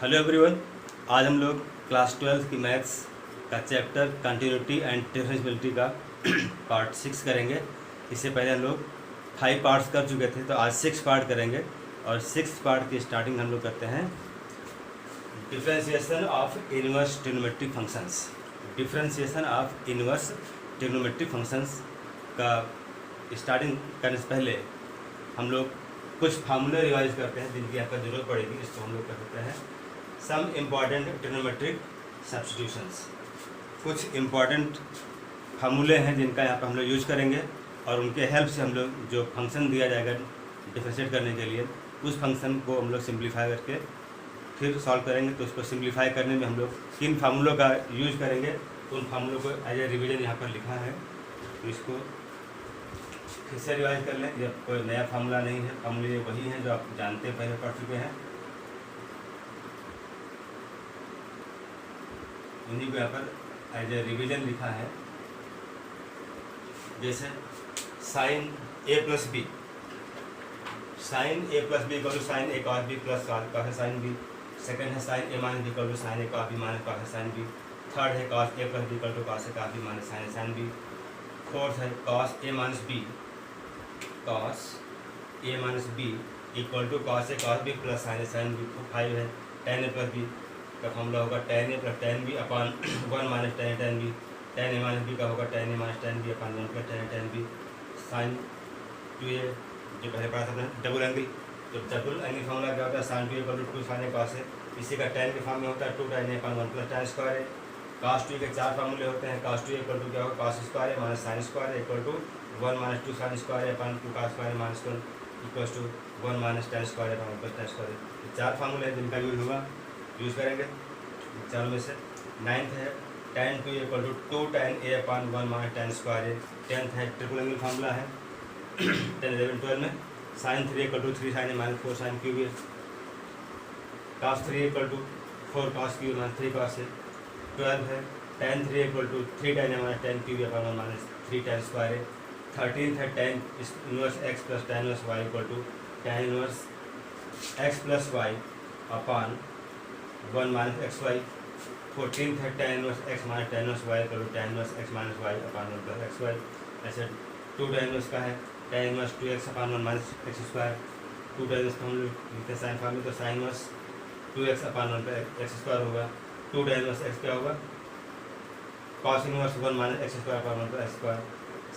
Hello everyone. आज हम लोग क्लास 12 की मैथ्स का चैप्टर कंटिन्यूटी एंड डिफरेंशियबिलिटी का पार्ट 6 करेंगे। इससे पहले हम लोग 5 पार्ट्स कर चुके थे, तो आज 6 पार्ट करेंगे। और 6 पार्ट की स्टार्टिंग हम लोग करते हैं differentiation of inverse trigonometric functions. Differentiation of inverse trigonometric functions का स्टार्टिंग करने से पहले हम लोग कुछ फार्मूले रिवाइज करते हैं जिनकी आपको ज़रूरत पड़ेगी। इसको हम लोग कहते हैं सम इम्पॉर्टेंट ट्रिग्नोमेट्रिक सब्स्टिट्यूशंस। कुछ इम्पॉर्टेंट फार्मूले हैं जिनका यहाँ पर हम लोग यूज करेंगे और उनके हेल्प से हम लोग जो फंक्शन दिया जाएगा डिफरेंशिएट करने के लिए, उस फंक्शन को हम लोग सिंप्लीफाई करके फिर सॉल्व करेंगे। तो उसको सिंप्लीफाई करने में हम लोग किन फार्मूलों का यूज करेंगे, उन फार्मूलों को एज ए रिविजन यहाँ पर लिखा है। तो इसको फिर से रिवाइज कर लें। जब कोई नया फार्मूला नहीं है, फार्मूले वही हैं जो आप जानते हैं, पहले पढ़ चुके हैं। इन्हीं को यहाँ पर एज ए रिविजन लिखा है। जैसे sine A plus B, sine A plus B equal to sine A cos B plus cos sine B. Second है sine A minus B equal to sine A cos B minus cos sine B. Third है cos A plus B equal to cos A cos B minus sine sine B. Fourth है cos A minus B, cos A minus B equal to cos A cos B plus sine A sine B. 5 है tan A plus B का formula होगा tan A plus tan B upon 1 minus tan A tan B. Tan A minus B का होगा tan A minus tan B upon 1 plus tan A tan B. Sine 2a जो पहले पढ़ा था हमने double angle, तो double angle formula क्या होता है, sine 2 equal to 2 sine A cos A. इसी का टेन के फॉर्म में होता है 2 टेन ए अपॉन 1 प्लस टेन स्क्वायर ए। कॉस 2 के 4 फार्मूले होते हैं। कॉस 2 इक्वल टू क्या होगा, cos square A minus sine square equal to 1 minus 2 sine square A upon 2 cos square minus 1 equal to 1 minus tan square upon 1 plus tan square. ये 4 फार्मूले हैं जिनका यूज़ करेंगे। चारों में से 9th है tan 2 equal to 2 tan a upon 1 minus tan square A. 10th है ट्रिपल एंगल फार्मूला है 10, 11, 12 में sine 3 equal to 3 sine A minus 4 sine cube A. cos 3 equal to 4 cos cube minus 3 cos A. 12 है tan 3 equal to 3 tan A minus tan cube A upon 1 minus 3 tan square A. 13th है tan inverse x plus tan inverse y equal to tan inverse x plus y upon 1 minus X Y. 14th है tan inverse x minus tan inverse y equal to tan inverse x minus y upon 1 plus X Y. ऐसे 2 tan inverse का है tan inverse 2x upon 1 minus X square. 2 tan inverse का हम लोग लिखते हैं sine form में, तो sine inverse 2x upon 1 plus X square होगा। 2 tan इनवर्स x क्या होगा, cos inverse 1 minus X square upon 1 plus X square.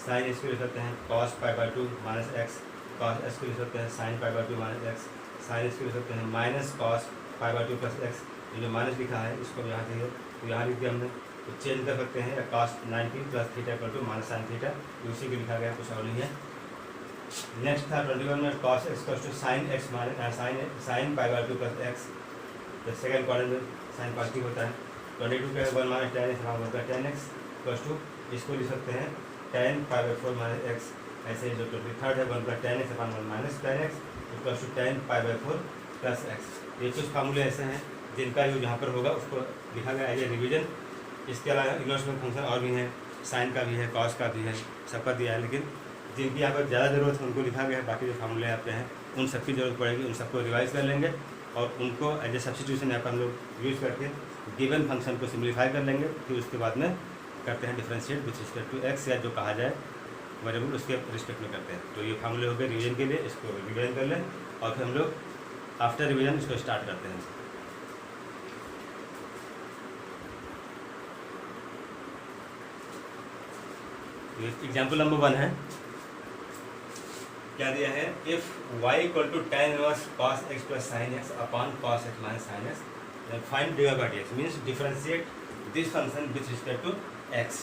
Sine इसको लिख सकते हैं cos pi by 2 minus X. cos s को लिख सकते हैं sine pi by 2 minus X. Sine इसको लिख सकते हैं minus cos pi by 2 plus x. ये जो माइनस लिखा है इसको यहाँ चाहिए तो यहाँ लिख दिया हमने, तो चेंज कर सकते हैं। cos 90 plus theta equal to minus sine theta, उसी को लिखा गया, कुछ और नहीं है। नेक्स्ट था 21 में cos x equal to sine X minus sine pi by 2 plus X. तो सेकंड क्वाड्रेंट में साइन पॉजिटिव होता है। 22 का 1 माइनस टेन एक्स होता है टेन एक्स इक्वल टू, इसको लिख सकते हैं tan pi by 4 minus X. ऐसे जो 23rd है 1 plus tan X upon 1 minus tan X equal to tan pi by 4 plus x. ये कुछ फार्मूले ऐसे हैं जिनका यूज यहाँ पर होगा, उसको लिखा गया है रिवीजन। इसके अलावा इनवर्स में फंक्शन और भी हैं, साइन का भी है, कॉस का भी है, सबका दिया है, लेकिन जिनकी यहाँ पर ज़्यादा ज़रूरत है उनको लिखा गया है। बाकी जो फार्मूले यहाँ पे हैं उन सबकी ज़रूरत पड़ेगी, उन सबको रिवाइज कर लेंगे और उनको एज ए सब्स्टिट्यूशन यहाँ पर हम लोग यूज़ करके गिवन फंक्शन को सिम्प्लीफाई कर लेंगे। फिर उसके बाद में करते हैं differentiate with respect to X, या जो कहा जाए वेरिएबल उसके रिस्पेक्ट में करते हैं। तो ये फार्मूले हो गए रिवीजन के लिए, इसको रिवीजन कर लें और फिर हम लोग आफ्टर रिवीजन इसको स्टार्ट करते हैं। एग्जाम्पल नंबर 1 है, क्या दिया है, if y equal to tan inverse cos x plus sine x upon cos x minus sine X, find dy by dx means differentiate this function with respect to x।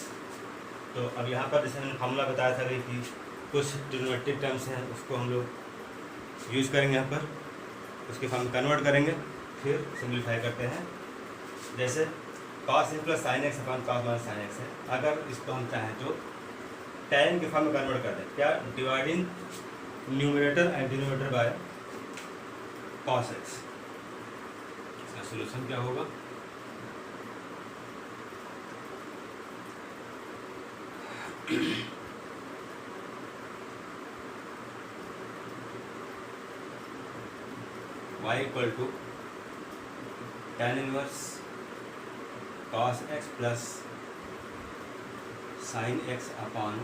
तो अब यहाँ पर जैसे हमने फार्मूला बताया था कि कुछ ट्रिग्नोमेट्रिक टर्म्स हैं, उसको हम लोग यूज़ करेंगे यहाँ पर, उसके फॉर्म में कन्वर्ट करेंगे, फिर सिम्प्लीफाई करते हैं। जैसे cos x plus sine x upon cos minus sine x है, अगर इसको हम चाहें तो tan के फॉर्म में कन्वर्ट कर दें, क्या, dividing numerator and denominator by cos x। इसका सॉल्यूशन क्या होगा, y equal to tan inverse cos x plus sin x upon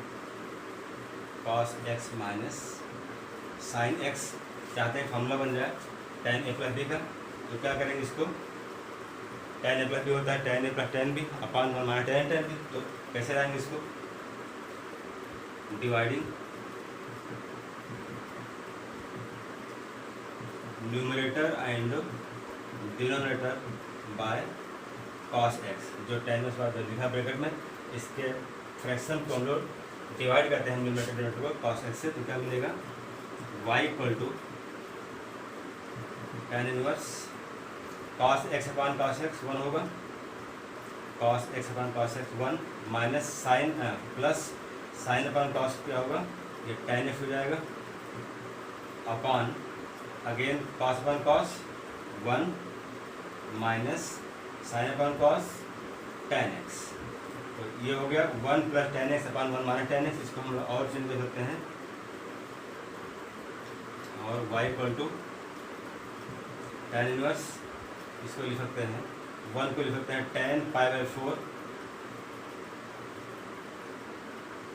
cos x minus sin x चाहते हैं फॉर्मूला बन जाए tan a प्लस बी का, तो क्या करेंगे इसको, tan a प्लस बी होता है tan a plus tan b upon one minus tan b, तो कैसे लाएंगे इसको, dividing numerator and denominator by cos x, जो tan इनवर्स बार लिखा ब्रैकेट में, इसके फ्रैक्शन को हम लोग डिवाइड करते हैं न्यूमरेटर डिनोमिनेटर को cos x से, तो क्या मिलेगा y equal to tan inverse cos x upon cos x 1 होगा, cos x upon cos x 1 minus sine plus sine upon cos क्या होगा, ये tan x हो जाएगा upon again cos upon cos 1 minus sine upon cos tan x, तो ये हो गया 1 plus tan x upon 1 minus tan x, इसको हम लोग और चेंज कर सकते हैं, और y equal to tan inverse, इसको लिख सकते हैं 1 को लिख सकते हैं tan pi by 4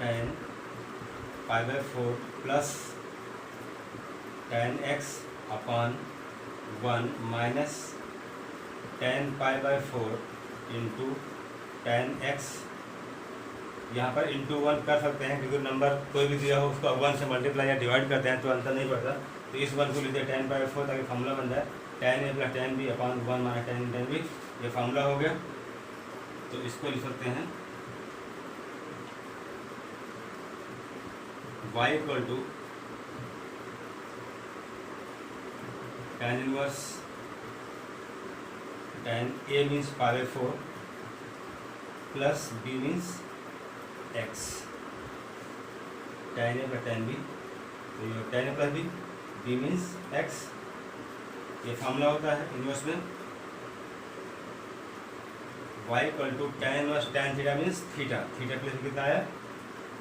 tan pi by 4 plus tan x upon 1 minus tan pi by 4 into tan x, यहाँ पर इंटू 1 कर सकते हैं क्योंकि नंबर कोई भी दिया हो उसको 1 से मल्टीप्लाई या डिवाइड करते हैं तो अंतर नहीं पड़ता, तो इस 1 को लिखते हैं tan पाई बाई 4 ताकि फॉर्मूला बन जाए tan a plus tan b upon 1 minus tan b, ये फॉर्मूला हो गया, तो इसको लिख सकते हैं y equal to tan inverse tan a means pi by 4 plus b means x, tan a plus tan b, तो ये tan a plus b means x, ये फॉर्मूला होता है इनवर्स में, y equal to tan inverse tan theta means theta, theta plus कितना आया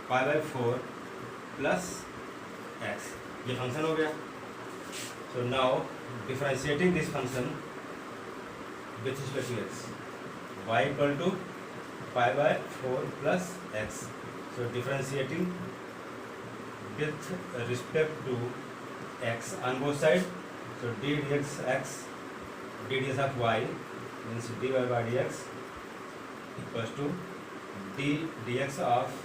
pi by 4 plus x, ये function हो गया, so now differentiating this function with respect to x, y equal to pi by 4 plus x, so differentiating with respect to x on both sides, so d dx x d dx of y means dy by dx equals to d dx of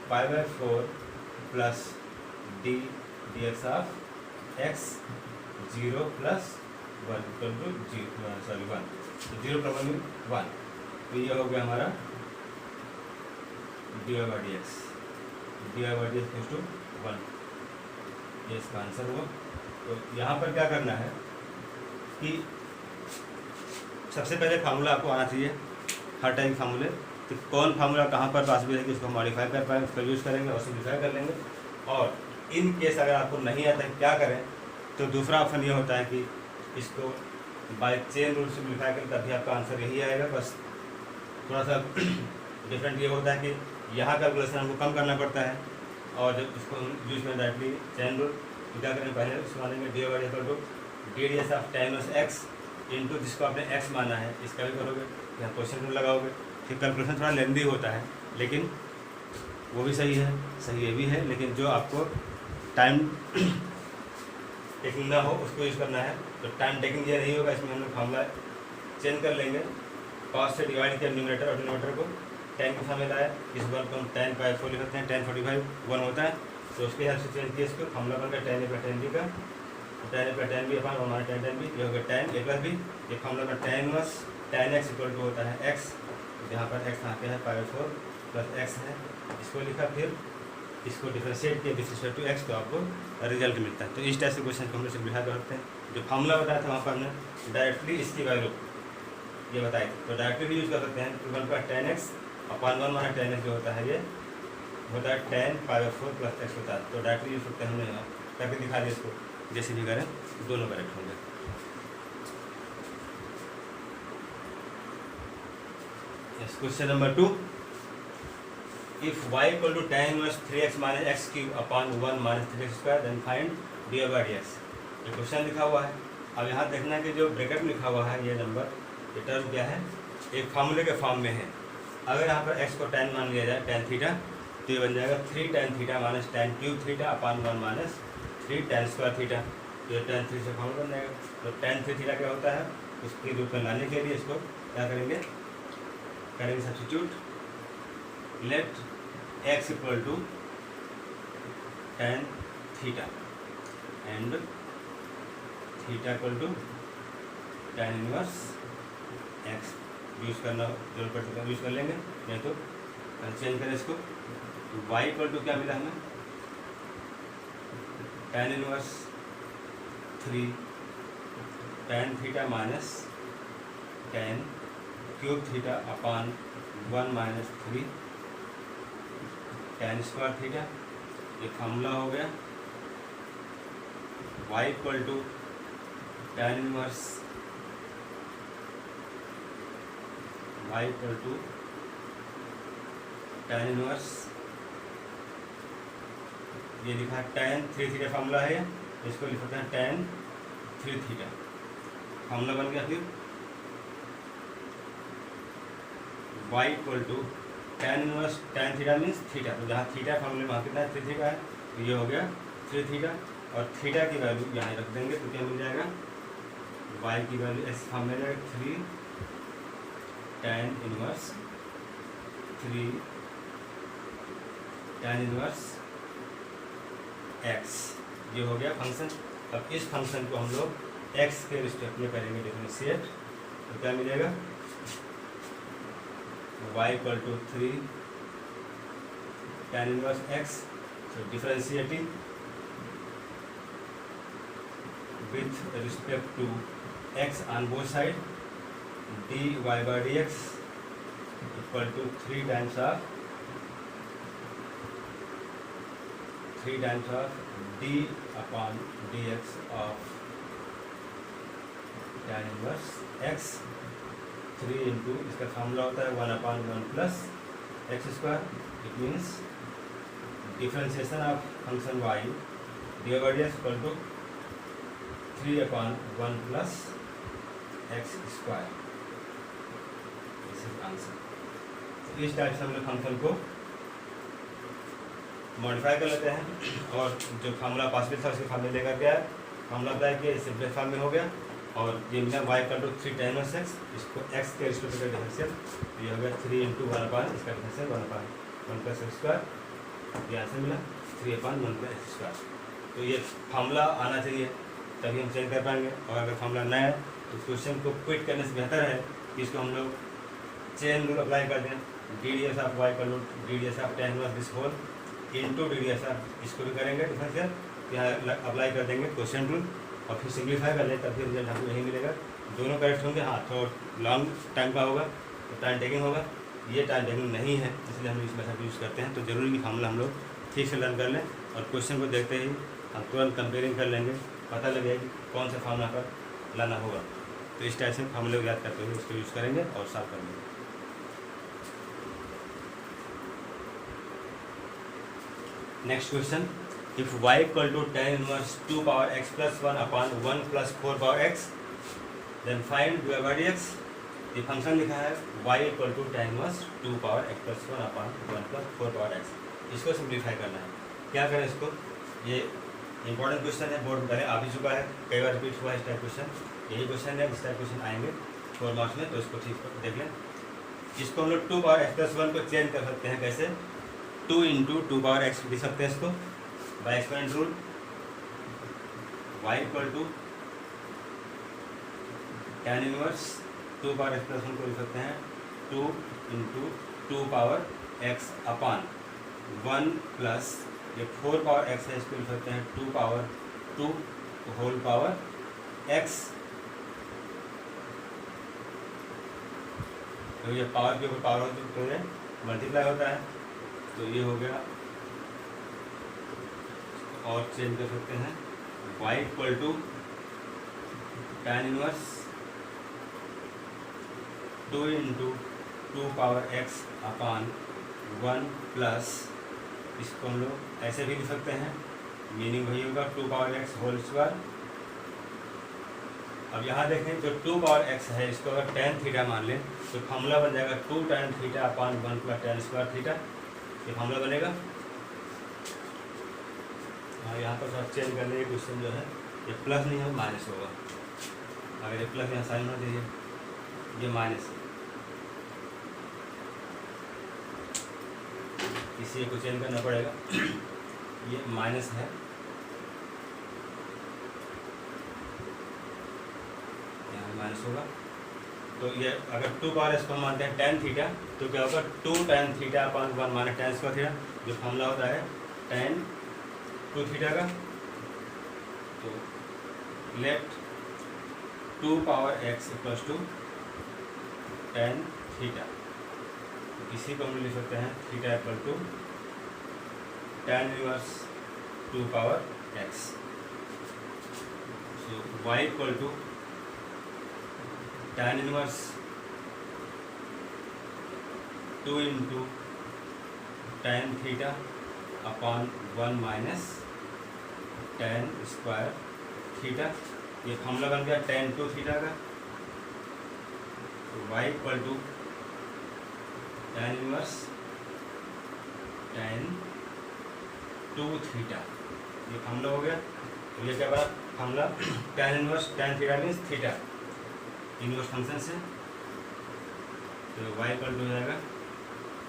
pi by 4 plus d dx of x 0 plus 1 equal to 1, तो 0 problem 1, तो ये हो गया हमारा dy by dx equals to 1, ये इसका answer हुआ। तो यहाँ पर क्या करना है कि सबसे पहले फार्मूला आपको आना चाहिए, हर टाइम फार्मूले, तो कौन फार्मूला कहाँ पर पॉसिबल है कि उसको मॉडिफाई कर पाए, उसका यूज़ करेंगे और सिम्प्लीफाई कर लेंगे, और इन केस अगर आपको नहीं आता है क्या करें, तो दूसरा ऑप्शन ये होता है कि इसको बाय चेन रूल सिम्प्लीफाई करें, तभी आपका आंसर यही आएगा। बस थोड़ा सा डिफरेंट ये होता है कि यहाँ कैलकुलेशन हमको कम करना पड़ता है, और जब इसको यूज में डायरेक्टली चेन रूल क्या करें, पहले उसको मानेंगे D Y equal to D D S of tan inverse X into जिसको आपने x माना है, इसका भी करोगे, यहाँ क्वेश्चन रूल लगाओगे, फिर कैलकुलेशन थोड़ा लेंदी होता है, लेकिन वो भी सही है, सही ये भी है, लेकिन जो आपको टाइम टेकिंग ना हो उसको यूज़ करना है, तो टाइम टेकिंग ये नहीं होगा, इसमें हम लोग फॉर्मूला चेंज कर लेंगे, कॉस से डिवाइड किया न्यूमरेटर और डिनोमिनेटर को, tan के सामने लाया, इस बार को हम tan पाई 4 लिखते हैं, tan 45 1 होता है, तो उसके हिसाब से चेंज किया, इसको फॉर्मूला बनकर tan a plus tan b का, tan a plus tan b upon 1 minus tan b, ये हो गया tan a प्लस b, ये फॉर्मूला का tan inverse tan x equal to होता है x, यहाँ पर x आते हैं पाई 4 प्लस x है, इसको लिखा, फिर इसको डिफरेंशिएट किया विथ रिस्पेक्ट टू x, तो आपको रिजल्ट मिलता है। तो इस टाइप से क्वेश्चन को हम लोग सिम्प्लीफाई करते हैं, जो फॉर्मूला बताया था वहाँ पर हमने डायरेक्टली इसकी वैल्यू ये बताई थी, तो डायरेक्टली भी यूज़ कर सकते हैं, तो 1 का tan x upon 1 minus tan x जो होता है, ये होता है tan पाई 4 प्लस x होता है, तो डायरेक्टली यूज करते हैं, हमने यहाँ करके दिखा दिया इसको, जैसे भी करें दोनों करेक्ट होंगे। Question number 2, if y equal to tan inverse 3x minus x cube upon 1 minus 3x square, then find dy by dx। ये क्वेश्चन लिखा हुआ है, अब यहाँ देखना है कि जो ब्रैकेट में लिखा हुआ है ये नंबर, ये टर्म क्या है, एक फार्मूले के फॉर्म में है। अगर यहाँ पर x को tan मान लिया जाए, tan थीटा, तो ये बन जाएगा 3 tan theta minus tan cube theta upon 1 minus 3 tan square theta. तो ये tan 3 से फॉर्मूला बन जाएगा। तो tan 3 थीटा क्या होता है, उसके रूप में लाने के लिए इसको क्या करेंगे, substitute, let x equal to tan theta and theta equal to tan inverse x use करना जरूर पड़ सकता है, यूज़ कर लेंगे, नहीं तो चेंज करें इसको। तो y इक्वल टू क्या मिला हमें, tan inverse 3 tan theta minus tan cube theta upon 1 minus 3 tan square theta. ये फार्मूला हो गया। y equal to tan inverse y equal to tan inverse, ये लिखा है tan 3 थीटा फार्मूला है, इसको लिखते हैं tan 3 थीटा, फार्मूला बन गया। फिर y equal to tan inverse tan theta means theta, तो जहाँ थीटा फार्मूले में वहाँ कितना है 3 थीटा है, तो ये हो गया 3 थीटा, और थीटा की वैल्यू यहाँ रख देंगे तो क्या मिल जाएगा, y की वैल्यू ऐसे फॉर्म में जाएगा 3 tan inverse 3 tan inverse x, ये हो गया फंक्शन। अब इस फंक्शन को हम लोग x के रिस्पेक्ट में करेंगे डिफरेंशिएट, तो क्या मिलेगा, y equal to 3 tan inverse x, so differentiating with respect to x on both side, dy by dx equal to 3 times of d upon dx of tan inverse x, 3 into इसका formula होता है 1 upon 1 plus X square, it means differentiation of function y dy by dx equal to 3 upon 1 plus X square, this is answer. इस टाइप से हम लोग function को modify कर लेते हैं, और जो फार्मूला पॉसिबल था उसके फार्मूले लेकर के आए, फार्मूला अप्लाई किया, सिंपल फॉर्म में हो गया, और ये मिला y equal to 3 tan inverse x, इसको x के रिस्पेक्ट में डिफरेंशियल, ये हो गया 3 इंटू 1 अपान इसका differential 1 upon 1 plus X square, ये आंसर मिला 3 अपान 1 प्लस एक्स स्क्वायर। तो ये फार्मूला आना चाहिए तभी हम चेंज कर पाएंगे, और अगर फार्मूला नया है तो क्वेश्चन को क्विट करने से बेहतर है कि इसको हम लोग चेन रूल अप्लाई कर दें, d D S of y equal to D D S of tan inverse this whole into d D S of, इसको भी करेंगे डिफरेंशियल, यहाँ अप्लाई कर देंगे क्वेश्चन रूल, और फिर सिंप्लीफाई कर लें, तब फिर रिजल्ट हमको यही मिलेगा। दोनों करेक्ट होंगे, हाँ थोड़ा लॉन्ग टाइम का होगा, तो टाइम टेकिंग होगा, ये टाइम टेकिंग नहीं है, इसलिए हम इस मेथड यूज़ करते हैं। तो जरूरी कि फार्मूला हम लोग ठीक से लर्न कर लें, और क्वेश्चन को देखते ही हम तुरंत कंपेयरिंग कर लेंगे, पता लगेगा कि कौन सा फार्मूला पर लाना होगा। तो इस टाइप से फार्मूले को याद करते हुए इसको यूज़ करेंगे और सॉल्व करेंगे। Next question, if y equal to tan inverse 2 power x plus 1 upon 1 plus 4 power x, then find dy by dx। ये फंक्शन लिखा है y equal to tan inverse 2 power x plus 1 upon 1 plus 4 power x, इसको simplify करना है। क्या करें इसको, ये इंपॉर्टेंट क्वेश्चन है, बोर्ड में पहले आ भी चुका है, कई बार रिपीट हुआ है इस टाइप क्वेश्चन, यही क्वेश्चन है, इस टाइप क्वेश्चन आएंगे 4 मार्क्स में, तो इसको ठीक देख लें। इसको हम लोग 2 power x plus 1 को चेंज कर सकते हैं, कैसे, 2 इंटू 2 power x लिख सकते हैं इसको by exponent rule, y equal to tan inverse 2 power x plus 1 को लिख सकते हैं 2 into 2 power x upon 1 plus ये 4 पावर x है, इसको लिख सकते हैं 2 पावर 2 होल पावर x। तो ये पावर के ऊपर पावर तो ये मल्टीप्लाई होता है, तो ये हो गया, और चेंज कर सकते हैं y equal to tan inverse 2 into 2 power x upon 1 plus, इसको हम लोग ऐसे भी लिख सकते हैं, मीनिंग वही होगा 2 पावर x होल स्क्वायर अब यहाँ देखें जो 2 पावर x है इसको अगर tan थीटा मान लें तो फॉर्मूला बन जाएगा 2 tan theta upon 1 plus tan square theta, ये फॉर्मूला बनेगा। हाँ यहाँ पर सब चेंज करने के क्वेश्चन जो है ये प्लस नहीं है माइनस होगा, अगर ये प्लस यहाँ साइन होना चाहिए, ये माइनस है, इसी को चेंज करना पड़ेगा। ये माइनस है, यहाँ माइनस होगा, तो ये अगर 2 पावर इसको हम मानते हैं tan थीटा तो क्या होगा 2 tan theta upon 1 minus tan square theta, जो फॉर्मूला होता है tan 2 थीटा का। तो let 2 power x equals to tan theta, इसी को हम लिख सकते हैं theta equal to tan inverse 2 power x। So y equal to tan inverse 2 into tan theta upon 1 minus tan square theta, ये फॉर्मूला बन गया tan 2 थीटा का। तो y equal to tan inverse tan 2 theta, ये formula हो गया। तो ये क्या बना formula tan inverse tan theta means theta inverse function से। तो y इक्वल टू हो जाएगा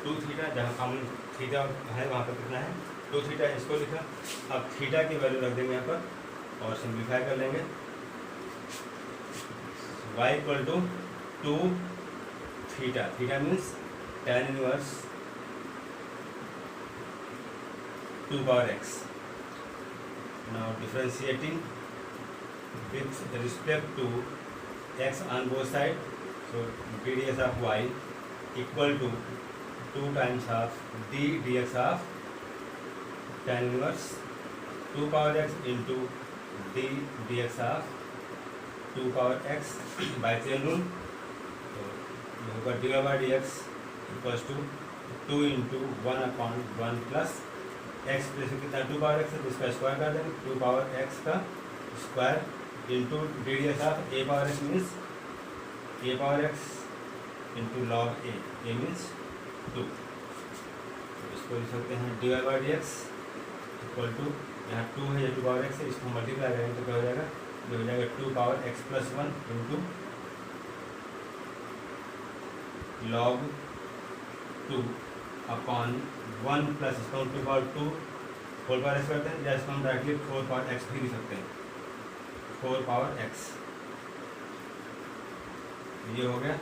2 थीटा, जहाँ फॉर्मूला थीटा है वहाँ पर कितना है 2 थीटा, इसको लिखा। अब थीटा की वैल्यू रख देंगे यहाँ पर और सिंप्लीफाई कर लेंगे। y equal to 2 theta, theta means tan inverse 2 power x। Now differentiating with respect to x on both sides, so d dx of y equal to 2 times of d dx of tan inverse 2 power x into d dx of 2 power x by chain rule। तो ये होगा dy by dx equals to 2 into 1 upon 1 plus x plus कितना 2 power x है तो इसका square कर देंगे, 2 power x का square into d D x of a power x means a power x into log a means 2। तो इसको लिख सकते हैं d Y by D x equal to, यहाँ 2 है, ये 2 पावर एक्स है, इसको मल्टीप्लाई करेंगे तो क्या हो जाएगा, ये हो जाएगा 2 power x plus 1 into log 2 upon 1 plus इसको हम 2 पावर 2 होल पावर एक्स करते हैं, या इसको हम डायरेक्टली 4 पावर एक्स भी लिख सकते हैं, 4 पावर एक्स। ये हो गया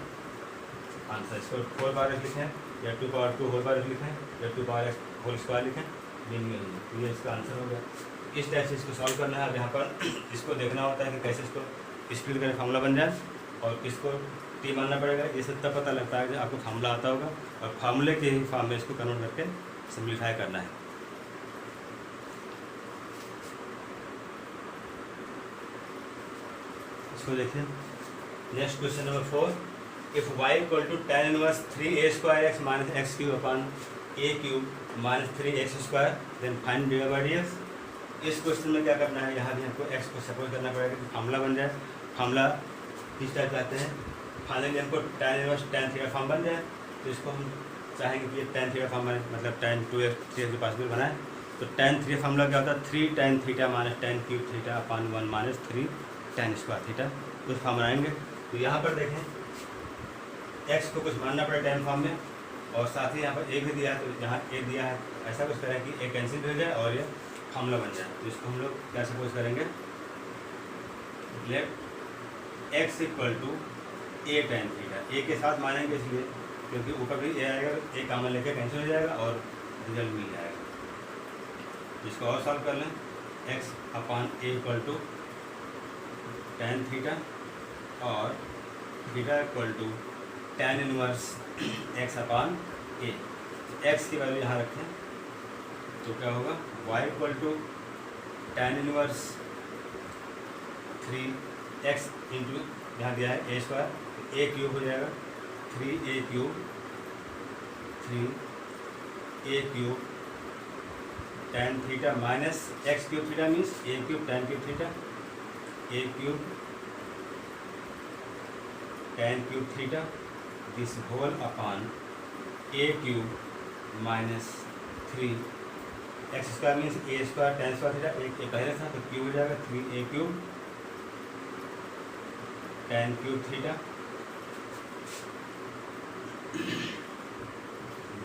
आंसर। इसको 4 पावर एक्स लिखें या 2 पावर 2 होल पावर एक्स लिखें या 2 पावर एक्स होल स्क्वायर लिखें, तो ये इसका आंसर हो गया। इस टाइप से इसको सॉल्व करना है। अब यहाँ पर इसको देखना होता है कि कैसे इसको स्प्लिट करके फार्मूला बन जाए और किसको टी मानना पड़ेगा, ये सब तब पता लगता है कि आपको फार्मूला आता होगा और फार्मूले के ही फॉर्म में इसको कन्वर्ट करके सिंप्लीफाई करना है। इसको देखिए next question number 4। If y equal to tan inverse 3a square x minus x cube upon a cube minus 3x square then find dy by dx। इस क्वेश्चन में क्या करना है, यहाँ भी हमको x को सपोज करना पड़ेगा कि फार्मूला बन जाए। फार्मूला किस टाइप चाहते हैं, फाइनली हमको tan inverse tan theta form बन जाए, तो इसको हम चाहेंगे कि tan थीटा फॉर्म बने, मतलब tan 2x 3x के पॉसिबल बनाए। तो tan थीटा फार्मूला क्या होता है, 3 tan theta minus tan cube theta upon 1 minus 3 tan square theta, कुछ फॉर्म बनाएंगे। तो यहाँ पर देखें x को कुछ मानना पड़े tan फॉर्म में और साथ ही यहाँ पर a भी दिया है, तो यहाँ a दिया है, ऐसा कुछ करें कि a कैंसिल हो जाए और ये फार्मूला बन जाए। तो इसको हम लोग क्या सपोज करेंगे, let x equal to a tan theta, a के साथ मानेंगे इसलिए क्योंकि ऊपर भी a आएगा, a कामन लेके कैंसिल हो जाएगा और रिजल्ट मिल जाएगा। इसको और सॉल्व कर लें, x upon a equal to tan theta और theta equal to tan inverse x upon a। x की वैल्यू यहाँ रखें तो क्या होगा, y equal to tan inverse 3x into यहाँ दिया है a स्क्वायर, a क्यूब हो जाएगा 3a cube tan theta minus x cube theta means a cube tan cube theta, a cube tan cube theta this whole upon a cube minus 3 x square means a square tan square theta, एक पहले था तो cube हो जाएगा 3a cube tan cube theta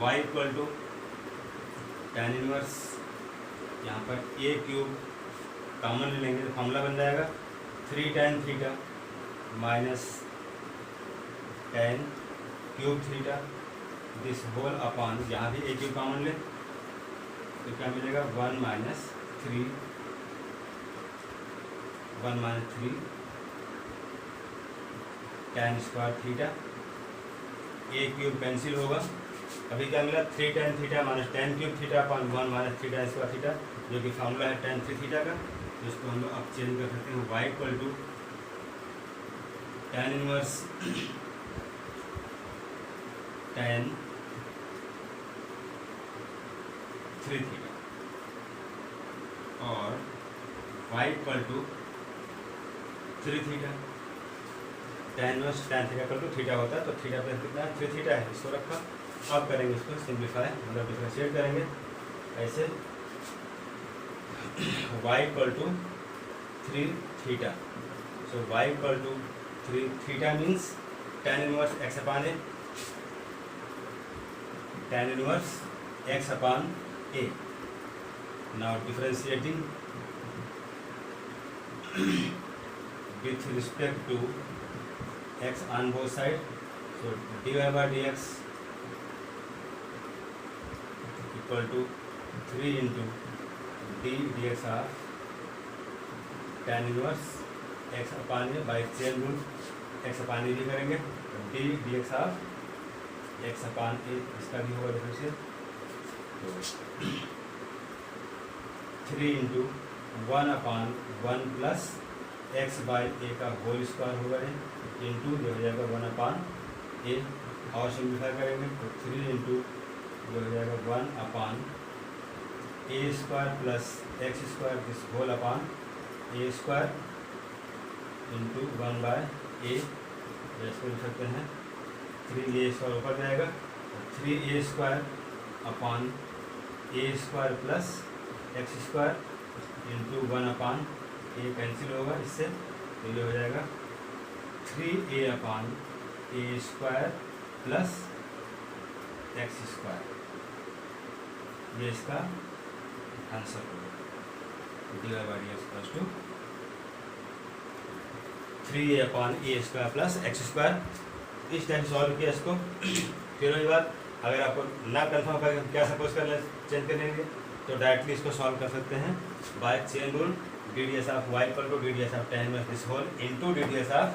y equal to tan inverse, यहाँ पर a cube common ले लेंगे तो फॉर्मूला बन जाएगा 3 tan theta minus tan cube theta this whole upon, यहाँ भी a क्यूब कॉमन ले तो क्या मिलेगा 1 minus 3 tan square theta, a cube cancel होगा, अभी क्या मिला 3 tan theta minus tan cube theta upon 1 minus 3 tan square theta, जो कि फार्मूला है tan 3 थीटा का, जिसको हम लोग अब चेंज कर सकते हैं y equal to tan inverse tan 3 theta और y equal to 3 theta, tan inverse tan theta equal to theta होता है तो थीटा प्लस कितना है 3 थीटा है, इसको रखा। अब करेंगे इसको सिंप्लीफाई, मतलब डिफरेंशिएट करेंगे ऐसे y equal to 3 theta, so y equal to 3 theta means tan inverse x upon a, tan inverse x upon a। Now differentiating with respect to x on both sides, so dy by dx equal to 3 into d dx of tan inverse x upon a by chain rule, x upon a भी करेंगे d dx of x upon a, इसका भी होगा differential, तो 3 into 1 upon 1 plus x by A का whole square होगा into जो हो जाएगा 1 अपॉन ए, और सिंप्लीफाई करेंगे तो 3 इंटू जो हो जाएगा 1 upon A square plus X square this whole upon A square into 1 by A, इसको लिख सकते हैं 3a स्क्वायर ऊपर जाएगा 3a square upon A square plus X square into 1 upon A cancel होगा इससे, तो ये हो जाएगा 3a अपॉन ए स्क्वायर प्लस एक्स स्क्वायर, ये इसका आंसर होगा D Y by D X plus two 3a upon A square plus X square. इस टाइप सॉल्व किया इसको। फिर वही बात, अगर आपको ना कन्फर्म कर क्या सपोज कर चेंज करेंगे तो डायरेक्टली इसको सॉल्व कर सकते हैं by chain rule, d D S of y equal to D D S of tan inverse this whole into d D S of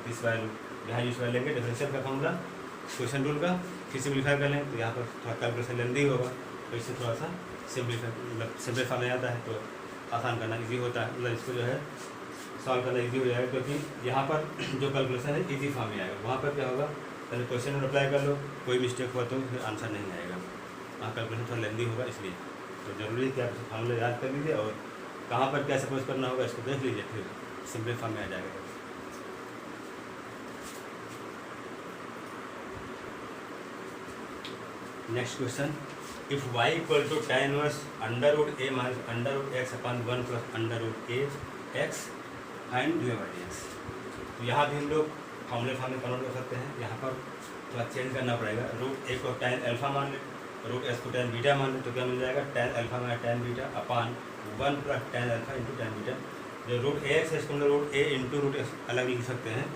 this value, यहाँ यूज कर लेंगे डिफरेंशियल का फॉर्मूला क्वेश्चन रूल का, फिर simplify कर लेंगे तो यहाँ पर थोड़ा कैलकुलेशन लेंदी होगा, तो इससे थोड़ा सा सिम्प्लीफाई में आता है तो आसान करना इजी होता है, मतलब इसको जो है सॉल्व करना इजी हो जाएगा, क्योंकि यहाँ पर जो कैलकुलेशन है इजी फॉर्म में आएगा, वहाँ पर क्या होगा पहले क्वेश्चन अप्लाई कर लो, कोई मिस्टेक हुआ तो फिर आंसर नहीं आएगा, वहाँ कैलकुलेशन थोड़ा लेंदी होगा, इसलिए तो ज़रूरी है कि आप फॉर्मूला याद कर लीजिए और कहाँ पर क्या सपोज करना होगा इसको देख लीजिए, फिर सिंपल फॉर्म में आ जाएगा। Next question, if y equal to tan inverse under root a minus under root x upon 1 plus under root a x find dy by dx। तो यहाँ भी हम लोग फॉर्मूले फॉर्म में कन्वर्ट कर सकते हैं, यहाँ पर थोड़ा चेंज करना पड़ेगा, रूट a को tan अल्फा मान ले, रूट s को tan बीटा मान ले, तो क्या मिल जाएगा tan alpha minus tan beta upon 1 plus tan alpha into tan beta. जो रूट a है इसको हम लोग root a into root x अलग लिख सकते हैं,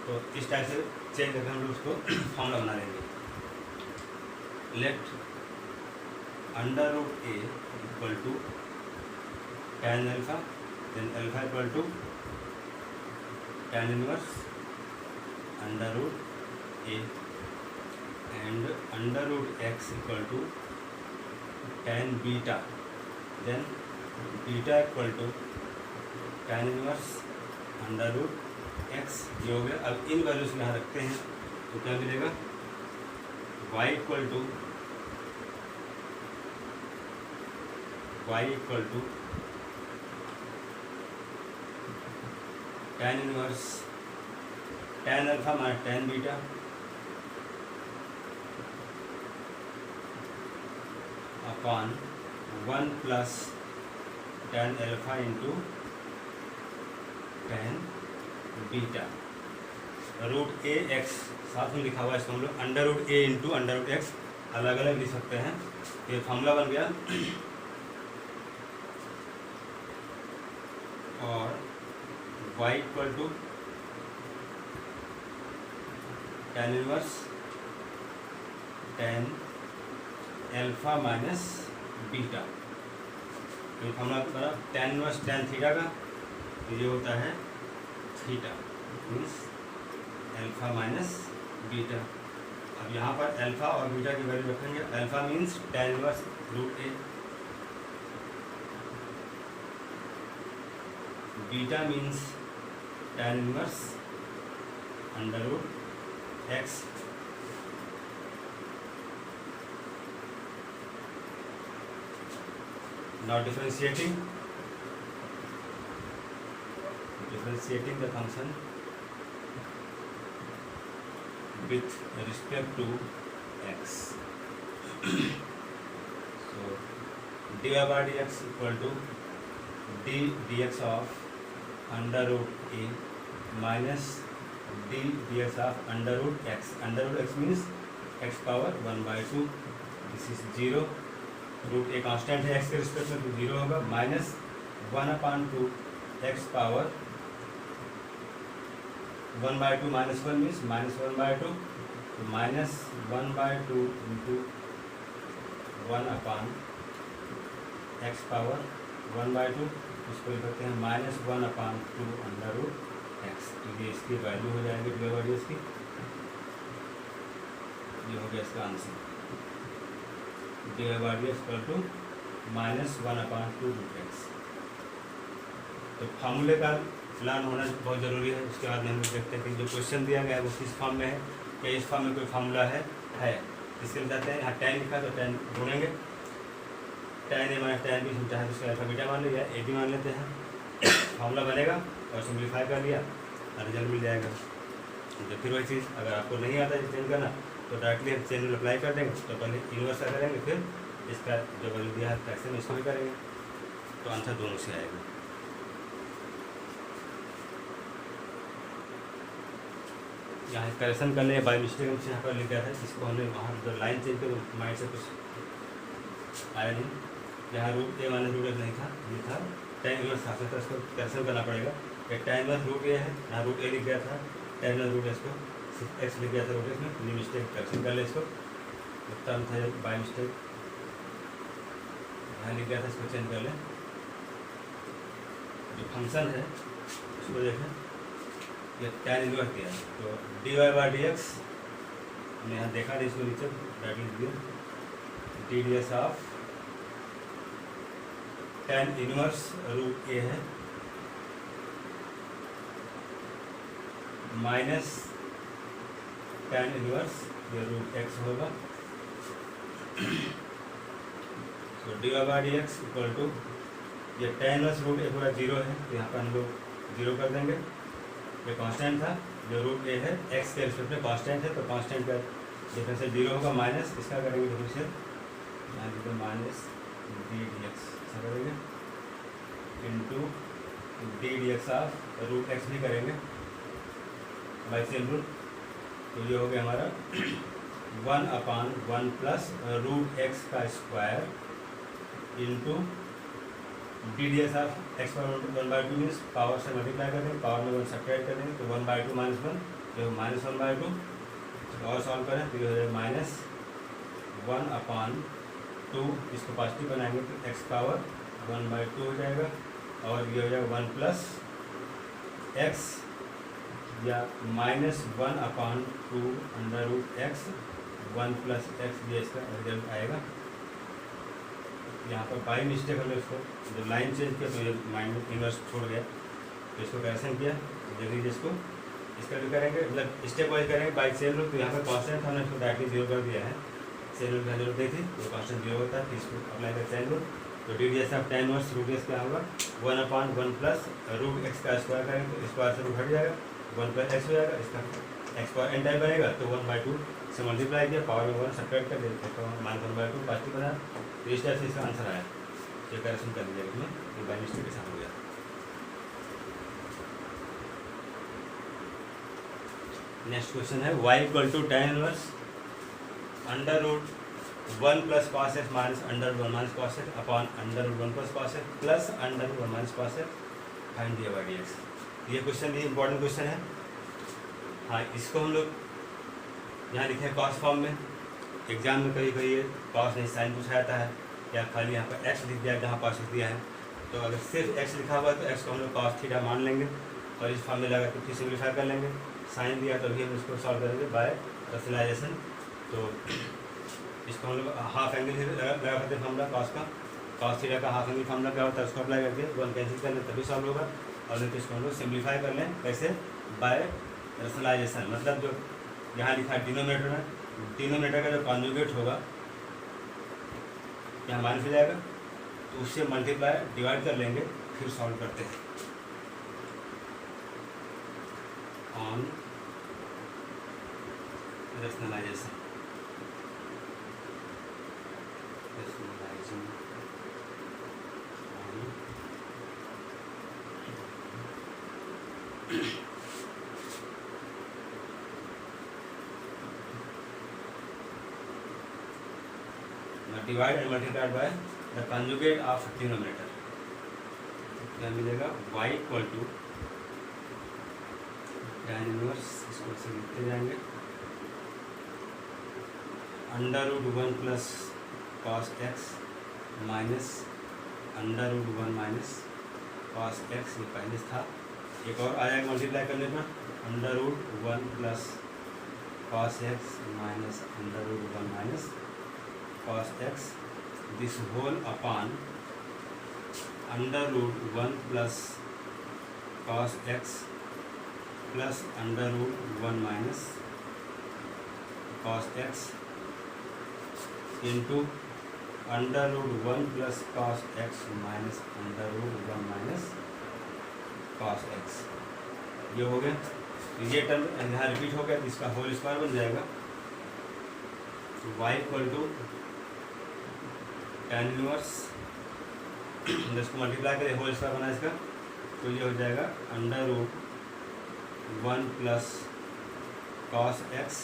तो इस टाइप से चेंज करके हम लोग उसको फॉर्मूला बना लेंगे। Let under root a equal to tan alpha, then alpha equal to tan inverse under root a and under root x equal to tan beta, then beta equal to tan inverse under root x, ये हो गया। अब इन values यहाँ रखते हैं तो क्या मिलेगा y equal to tan inverse tan alpha minus tan beta upon 1 plus tan alpha into tan beta root a x साथ में लिखा हुआ है, इसको हम लोग under root a into under root x अलग अलग लिख सकते हैं। ये फॉर्मूला बन गया और y equal to tan inverse tan alpha minus beta. तो फॉर्मूला बना tan इनवर्स tan थीटा का, तो ये होता है theta means alpha minus beta. अब यहाँ पर अल्फा और बीटा की वैल्यू रखेंगे। Alpha means tan inverse root a, beta means tan inverse under root x. Now differentiating the function with respect to x. So dy by dx equal to d dx of under root a minus d dx of under root x. Under root x means x power 1 by 2. This is 0. Root a constant है x के respect में, तो 0 होगा। Minus 1/2 x power 1 by 2 minus 1 means minus 1/2, तो minus 1/2 into 1/, x power 1/2, इसको लिख सकते हैं माइनस 1/2 अंडर रूट एक्स। तो ये इसकी वैल्यू हो जाएगी डी बाई डी एक्स की। ये हो गया इसका answer, d by D x equal to minus 1/2 root x. तो फार्मूले का प्लान होना बहुत ज़रूरी है। उसके बाद में हम लोग देखते हैं कि जो क्वेश्चन दिया गया है वो किस फॉर्म में है, क्या इस फॉर्म में कोई फार्मूला है। इसके लिए जाते हैं, यहाँ tan लिखा तो tan ढूंढेंगे, tan A minus tan B, हम चाहे तो उसका अल्फा बीटा मान लिया, ए बी मान लेते हैं, फार्मूला बनेगा और सिम्प्लीफाई कर लिया और रिजल्ट मिल जाएगा। तो फिर वही चीज़ अगर आपको नहीं आता है चेंज करना तो डायरेक्टली हम चेंज अप्लाई कर देंगे। तो पहले इन्वर्स का करेंगे, फिर इसका जो वैल्यू दिया है फ्रैक्शन में इसको भी करेंगे, तो आंसर दोनों से आएगा। यहाँ करेक्शन करने बाई मिस्टेक हमसे यहाँ पर लिखा है, इसको हमने वहाँ जो लाइन चेंज कर माइंड से कुछ आया नहीं। यहाँ रूट ए माइनस रूट एक्स नहीं था, ये था tan इनवर्स था, तो इसको करेक्शन करना पड़ेगा। एक tan इनवर्स रूट ए है, यहाँ रूट ए लिख गया था, tan इनवर्स रूट एक्स को एक्स लिख गया था रूट एक्स में, ये मिस्टेक करेक्शन कर ले इसको। टर्म था बाई मिस्टेक यहाँ लिख गया था, इसको चेंज कर लें। जो फंक्शन है उसको देखें, ये tan इनवर्स दिया है, तो D Y by D X हमने यहाँ देखा नहीं, इसको नीचे डायरेक्ट लिख दिया, D D x of tan inverse root A है माइनस tan इनवर्स ये रूट एक्स होगा। तो D Y by D x equal to ये tan इनवर्स रूट ए पूरा 0 है, तो यहाँ पर हम लोग 0 कर देंगे। ये कांस्टेंट था, जो रूट ए है एक्स के रिस्पेक्ट में कांस्टेंट है, तो कांस्टेंट का डिफरेंशियल 0 होगा। माइनस इसका करेंगे डिफरेंशियल, यहाँ देखिए माइनस डी डी एक्स ऐसा करेंगे into d D x of root x भी करेंगे बाई सेम रूट। तो ये हो गया हमारा 1/1 प्लस रूट एक्स का square into d D x of x power 1/2 means power से मल्टीप्लाई कर देंगे, पावर में 1 सब्ट्रैक्ट कर देंगे, तो 1/2 माइनस 1 जो माइनस 1/2। और सॉल्व करें तो ये हो जाएगा माइनस 1/2, इसको पॉजिटिव बनाएंगे तो एक्स पावर 1/2 हो जाएगा, और ये हो जाएगा 1 प्लस एक्स या minus 1/2 under root x 1 plus x, ये इसका रिजल्ट आएगा। यहाँ पर बाई मिस्टेक हमने इसको जो लाइन चेंज किया तो ये माइनस इनवर्स छोड़ गया, तो इसको करेक्शन किया। देख लीजिए इसको, इसका भी करेंगे, मतलब स्टेप वाइज करेंगे बाई चेन रूल। तो यहाँ पर कांस्टेंट हमने इसको डायरेक्टली 0 कर दिया है, चेन रूल की जरूरत नहीं थी, तो कांस्टेंट 0 होता है, इसको अप्लाई कर चेन रूल। तो d D S of tan inverse root x क्या होगा 1/1 प्लस रूट एक्स का स्क्वायर करेंगे तो स्क्वायर से रूट हट जाएगा, 1 प्लस एक्स हो जाएगा, इसका एक्स पावर एन टाइप बनेगा तो 1/2 से मल्टीप्लाई किया, पावर में 1 सब्ट्रैक्ट कर देते तो -1/2 पॉजिटिव बना। तो इस टाइप से इसका आंसर आया। ये करेक्शन कर लीजिएगा इसमें, ये बाई मिस्टेक के साथ हो गया। नेक्स्ट क्वेश्चन है y equal to tan inverse under root 1 plus cos x minus under root 1 minus cos x upon under root 1 plus cos x plus under root 1 minus cos x find d by D x. ये question भी important question है। हाँ, इसको हम लोग यहाँ लिखे cos form में। एग्जाम में कभी कभी कॉस नहीं साइन पूछा जाता है, या खाली यहाँ पर एक्स लिख दिया जहाँ कॉस लिख दिया है। तो अगर सिर्फ एक्स लिखा हुआ है तो एक्स को हम लोग कॉस थीटा मान लेंगे और इस फॉर्म में लगा के फिर सिम्प्लीफाई कर लेंगे। साइन दिया तो भी हम इसको सॉल्व करेंगे बाय रैशनलाइजेशन। तो इसको हम लोग हाफ एंगल लगा करते हैं फॉर्मूला कॉस का, कॉस थीटा का हाफ एंगल फॉर्मूला क्या होता है उसको अप्लाई करके 1 कैंसिल कर लें तभी सॉल्व होगा। और नहीं तो इसको हम लोग सिम्प्लीफाई कर लें कैसे, बाय रैशनलाइजेशन। मतलब जो यहाँ लिखा है डिनोमिनेटर में, डिनोमिनेटर का जो कॉन्जुगेट होगा यहाँ माइनस हो जाएगा तो उससे मल्टीप्लाई डिवाइड कर लेंगे फिर सॉल्व करते हैं। On rationalisation, divide and multiplied by the conjugate of denominator. क्या मिलेगा, y equal to tan inverse, इसको ऐसे लिखते जाएंगे, under root 1 plus cos x minus under root 1 minus cos x, ये पहले था। एक और आ जाएगा मल्टीप्लाई करने पर, under root 1 plus cos x minus under root 1 minus cos x this whole upon under root 1 plus cos x plus under root 1 minus cos x into under root 1 plus cos x minus under root 1 minus cos x। ये हो गया। ये term यहाँ repeat हो गया तो इसका whole square बन जाएगा। y equal to tan inverse, इसको मल्टीप्लाई करें होल स्क्वायर बना इसका तो ये हो जाएगा under root 1 plus cos x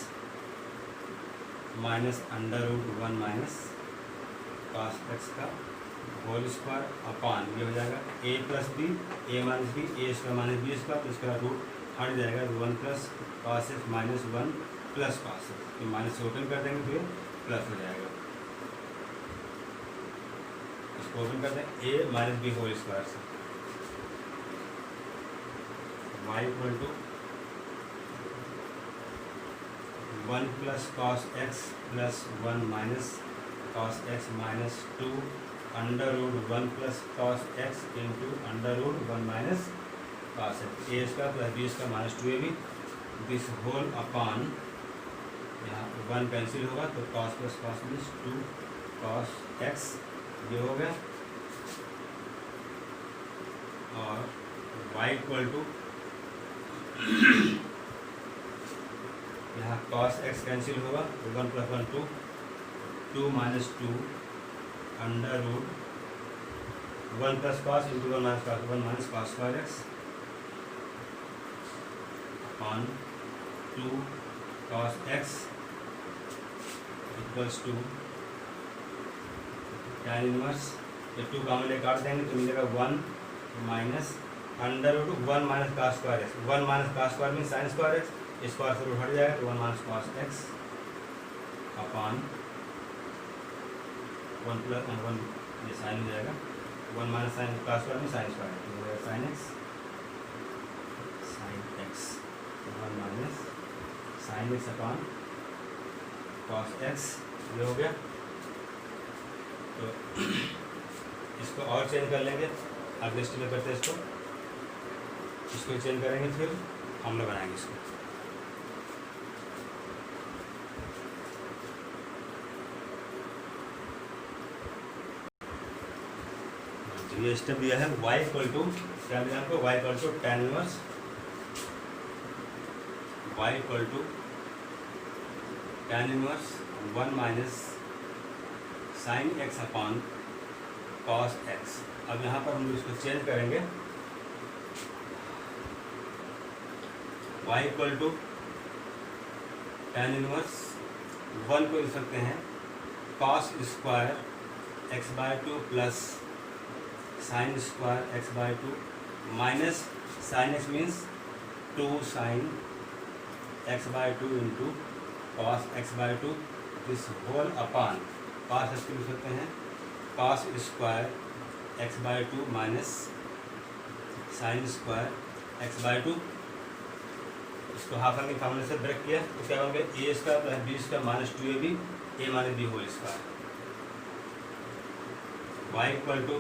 minus under root 1 minus cos x का होल स्क्वायर अपॉन ये हो जाएगा a plus b, a minus b, a square minus b square, तो इसका रूट हट जाएगा 1 plus cos x minus 1 plus cos x, तो minus से ओपन कर देंगे तो ये प्लस हो जाएगा। ओपन करते हैं a minus b whole square से, y equal to 1 plus cos x plus 1 minus cos x minus 2 under root 1 plus cos x into under root 1 minus cos x, a square plus b square minus 2ab, this whole upon यहाँ 1 cancel होगा तो cos plus cos means 2 cos x, ये हो गया। और y equal to यहाँ cos x cancel होगा तो 1 plus 1 2, 2 minus 2 under root 1 plus cos into 1 minus cos, 1 minus cos square x upon 2 cos x equals to tan inverse, ये 2 common ले काट देंगे तो मिलेगा 1 minus under root 1 minus cos square x, 1 minus cos square mean sine square x, square से root हट जाएगा तो 1 minus cos x upon 1 plus 1, ये साइन हो जाएगा 1 minus sine cos square mean sine square, तो हो जाएगा sine x, 1 minus sine x upon cos x, ये हो गया। तो इसको और चेंज कर लेंगे, अगले स्टेप में करते हैं इसको चेंज करेंगे फिर हम लोग बनाएंगे इसको। ये स्टेप दिया है y इक्वल टू क्या दिया आपको, y equal to tan inverse y equal to tan inverse 1 minus sine x upon cos x. अब यहाँ पर हम इसको चेंज करेंगे, y equal to tan inverse 1 को लिख सकते हैं cos square x by 2 plus sine square x by 2 minus sine x means 2 sine x by 2 into cos x by 2 this whole upon cos x को लिख सकते हैं cos square x by 2 minus sine square x by 2। इसको half angle फॉर्मूले से break किया तो क्या होंगे a square plus b square minus 2ab a minus b whole square. Y equal to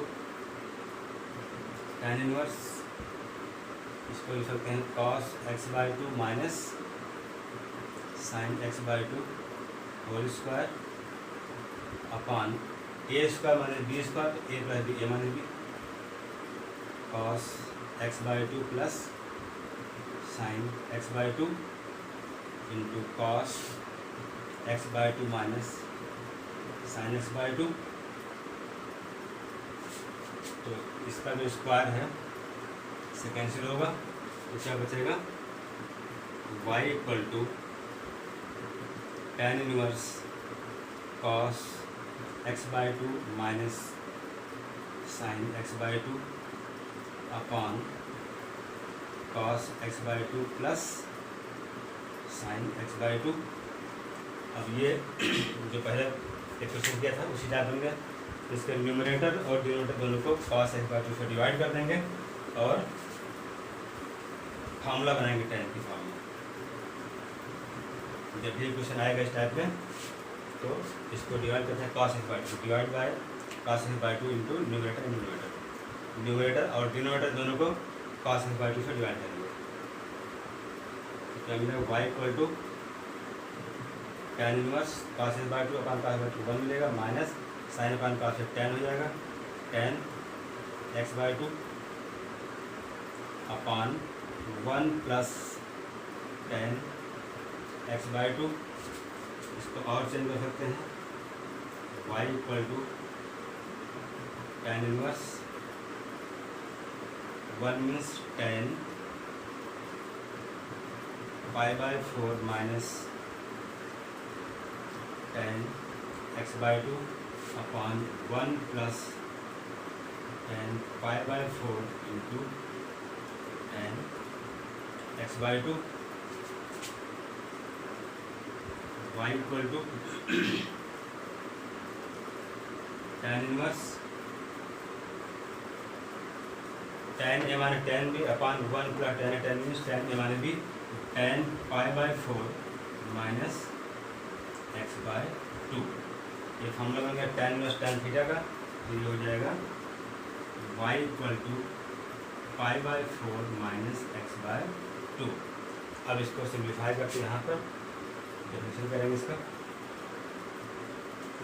tan inverse इसको लिख सकते हैं cos x by 2 minus sine x by 2 whole square upon A square minus b square तो a plus b a minus B cos x by 2 plus sine x by 2 into cos x by 2 minus sine x by 2। तो इसका जो square है से cancel होगा तो क्या बचेगा y equal to tan inverse cos x by 2 minus sine x by 2 upon cos x by 2 plus sine x by 2। अब ये जो पहले एक्सप्रेशन किया था उसी टाइप बन गया। इसके न्यूमरेटर और डिनोमिनेटर दोनों को कॉस एक्स बाय 2 से डिवाइड कर देंगे और फार्मूला बनाएंगे tan की फार्मूला। जब भी क्वेश्चन आएगा इस टाइप में तो इसको डिवाइड करते हैं cos x by 2 divide by cos x by 2 into numerator और डिनोमिनेटर दोनों को कॉस एक्स बाय 2 से डिवाइड करेंगे। तो क्या मिलेगा y equal to tan inverse cos x by 2 upon cos by 2 1 मिलेगा minus sine upon cos x tan हो जाएगा tan x by 2 upon 1 plus tan x by 2। इसको और चेंज कर सकते हैं y equal to tan inverse 1 means tan pi by 4 minus tan x by 2 upon 1 plus tan pi by 4 into tan x by 2। Y equal to tan inverse tan a माने tan b upon 1 plus tan means tan a माने b tan pi by 4 minus x by 2। ये formula बन गया tan inverse tan theta का। तो ये हो जाएगा y equal to pi by 4 minus x by 2। अब इसको सिंप्लीफाई करके यहाँ पर डेफिनेशन करेंगे इसका।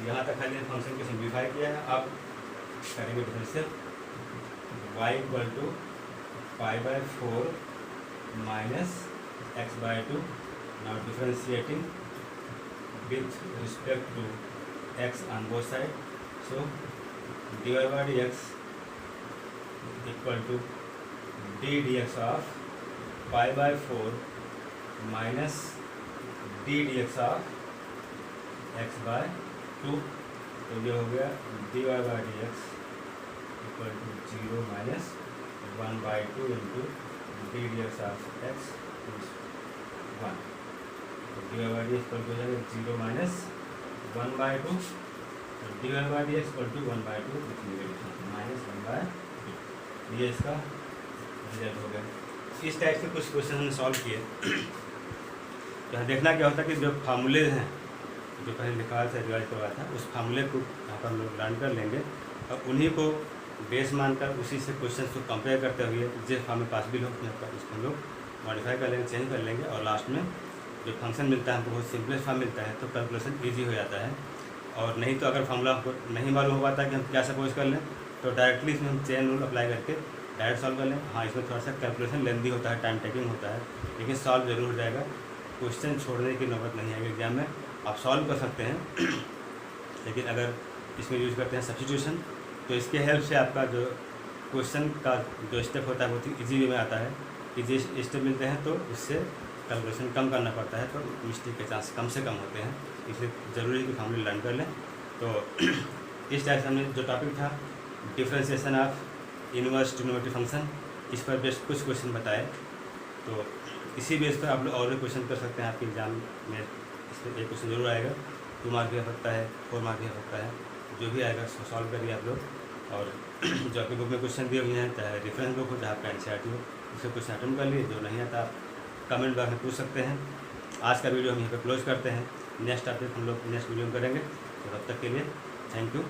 यहाँ तक खाली फंक्शन को सिंप्लीफाई किया है। अब करेंगे differential y equal to pi by 4 minus x by 2। Now differentiating with respect to x on both side. So dy by dx equal to D D x of pi by 4 minus d D x of x by 2। तो ये हो गया dy by dx equal to 0 minus 1 by 2 into d D x of x 1। तो dy by dx equal हो जाएगा 0 minus 1 by 2 dy by dx equal to 1 by 2 minus 1 by 2। ये इसका result हो गया। इस टाइप से कुछ क्वेश्चन हमने सॉल्व किए। यहाँ देखना क्या होता है कि जो फार्मूले हैं जो पहले निकाल से रिवाइज करवाया था उस फार्मूले को यहाँ पर हम लोग लर्न कर लेंगे और उन्हीं को बेस मानकर उसी से क्वेश्चन को कंपेयर करते हुए जिस फॉर्म में पॉसिबल हो उसको हम लोग मॉडिफाई कर लेंगे, चेंज कर लेंगे और लास्ट में जो फंक्शन मिलता है हमको बहुत सिंपलेस्ट फॉर्म मिलता है तो कैलकुलेशन ईजी हो जाता है। और नहीं तो अगर फॉर्मूला हमको नहीं मालूम हो पाता कि हम क्या सपोज कर लें तो डायरेक्टली इसमें हम चेन रूल अप्लाई करके डायरेक्ट सॉल्व कर लें। हाँ, इसमें थोड़ा सा कैलकुलेशन लेंदी होता है, टाइम टेकिंग होता है, लेकिन सॉल्व जरूर हो जाएगा। क्वेश्चन छोड़ने की नौबत नहीं आएगी एग्जाम में। आप सॉल्व कर सकते हैं लेकिन अगर इसमें यूज़ करते हैं सब्स्टिट्यूशन तो इसके हेल्प से आपका जो क्वेश्चन का जो स्टेप होता है बहुत ही ईजी वे में आता है। ईजी स्टेप मिलते हैं तो उससे कैलकुलेशन कम करना पड़ता है, तो मिस्टेक के चांस कम से कम होते हैं। इसलिए ज़रूरी है कि फॉर्मूले लर्न कर लें। तो इस टाइप से हमने जो टॉपिक था differentiation of inverse trigonometric function, इस पर बेस्ट कुछ क्वेश्चन बताए। तो इसी बेस पर आप लोग और भी क्वेश्चन कर सकते हैं। आपके एग्जाम में इस पर एक क्वेश्चन जरूर आएगा, 2 मार्क भी आ सकता है, 4 मार्क भी आ सकता है, जो भी आएगा उसको सॉल्व करिए आप लोग। और जो आपके बुक में क्वेश्चन दिए हुए हैं, चाहे रेफरेंस बुक हो चाहे आपका एनसीईआरटी हो, उससे क्वेश्चन अटेम्प्ट कर लिए। जो नहीं आता आप कमेंट बॉक्स में पूछ सकते हैं। आज का वीडियो हम यहाँ पे क्लोज करते हैं। नेक्स्ट टॉपिक हम लोग नेक्स्ट वीडियो में करेंगे। तो तब तक के लिए थैंक यू।